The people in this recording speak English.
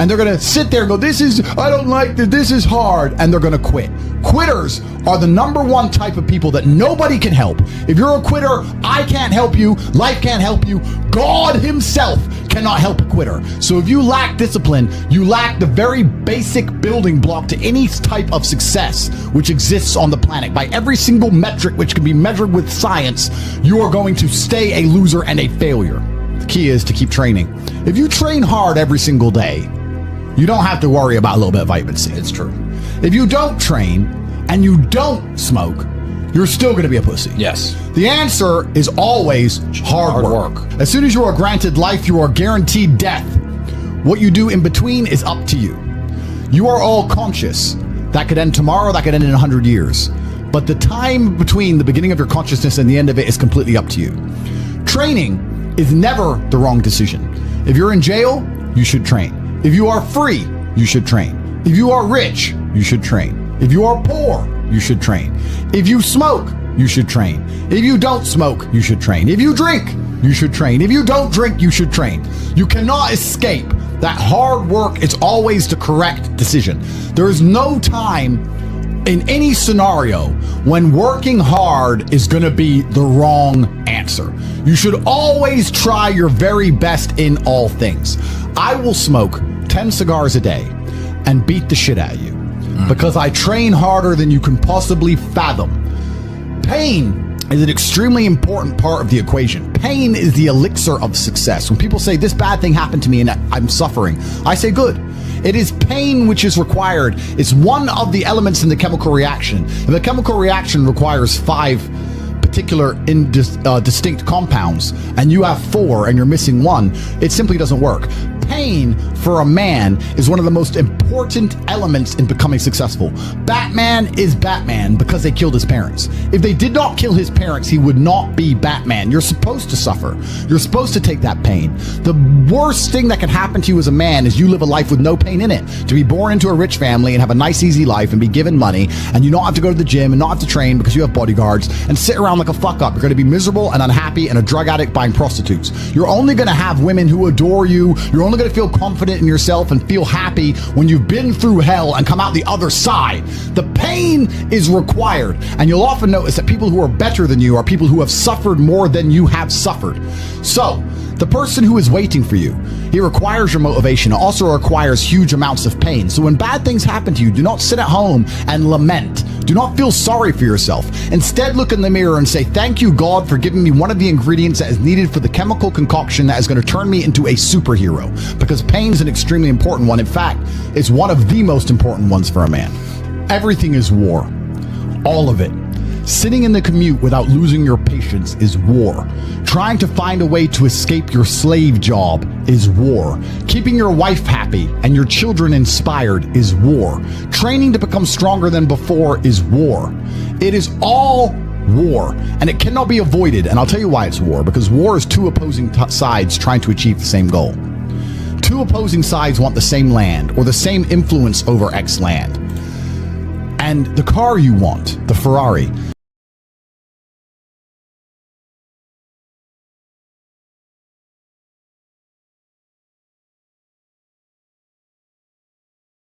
And they're going to sit there and go, I don't like this, this is hard. And they're going to quit. Quitters are the number one type of people that nobody can help. If you're a quitter, I can't help you. Life can't help you. God himself cannot help a quitter. So if you lack discipline, you lack the very basic building block to any type of success which exists on the planet. By every single metric which can be measured with science, you are going to stay a loser and a failure. The key is to keep training. If you train hard every single day, you don't have to worry about a little bit of vitamin C. It's true. If you don't train and you don't smoke, you're still going to be a pussy. Yes. The answer is always hard work. As soon as you are granted life, you are guaranteed death. What you do in between is up to you. You are all conscious. That could end tomorrow, that could end in 100 years. But the time between the beginning of your consciousness and the end of it is completely up to you. Training is never the wrong decision. If you're in jail, you should train. If you are free, you should train. If you are rich, you should train. If you are poor, you should train. If you smoke, you should train. If you don't smoke, you should train. If you drink, you should train. If you don't drink, you should train. You cannot escape that hard work is always the correct decision. There is no time in any scenario when working hard is going to be the wrong answer. You should always try your very best in all things. I will smoke 10 cigars a day and beat the shit out of you because I train harder than you can possibly fathom. Pain is an extremely important part of the equation. Pain is the elixir of success. When people say this bad thing happened to me and I'm suffering, I say good. It is pain which is required. It's one of the elements in the chemical reaction. If a chemical reaction requires 5 particular distinct compounds and you have 4 and you're missing 1, it simply doesn't work. Pain for a man is one of the most important elements in becoming successful. Batman is Batman because they killed his parents. If they did not kill his parents, he would not be Batman. You're supposed to suffer. You're supposed to take that pain. The worst thing that can happen to you as a man is you live a life with no pain in it. To be born into a rich family and have a nice, easy life and be given money and you don't have to go to the gym and not have to train because you have bodyguards and sit around like a fuck up. You're going to be miserable and unhappy and a drug addict buying prostitutes. You're only going to have women who adore you. You're only going to feel confident in yourself and feel happy when you've been through hell and come out the other side. The pain is required. And you'll often notice that people who are better than you are people who have suffered more than you have suffered. So, the person who is waiting for you, he requires your motivation. It also requires huge amounts of pain. So when bad things happen to you, do not sit at home and lament. Do not feel sorry for yourself. Instead, look in the mirror and say, thank you, God, for giving me one of the ingredients that is needed for the chemical concoction that is going to turn me into a superhero. Because pain is an extremely important one. In fact, it's one of the most important ones for a man. Everything is war. All of it. Sitting in the commute without losing your patience is war. Trying to find a way to escape your slave job is war. Keeping your wife happy and your children inspired is war. Training to become stronger than before is war. It is all war, and it cannot be avoided. And I'll tell you why it's war. Because war is 2 opposing sides trying to achieve the same goal. 2 opposing sides want the same land or the same influence over X land. And the car you want, the Ferrari,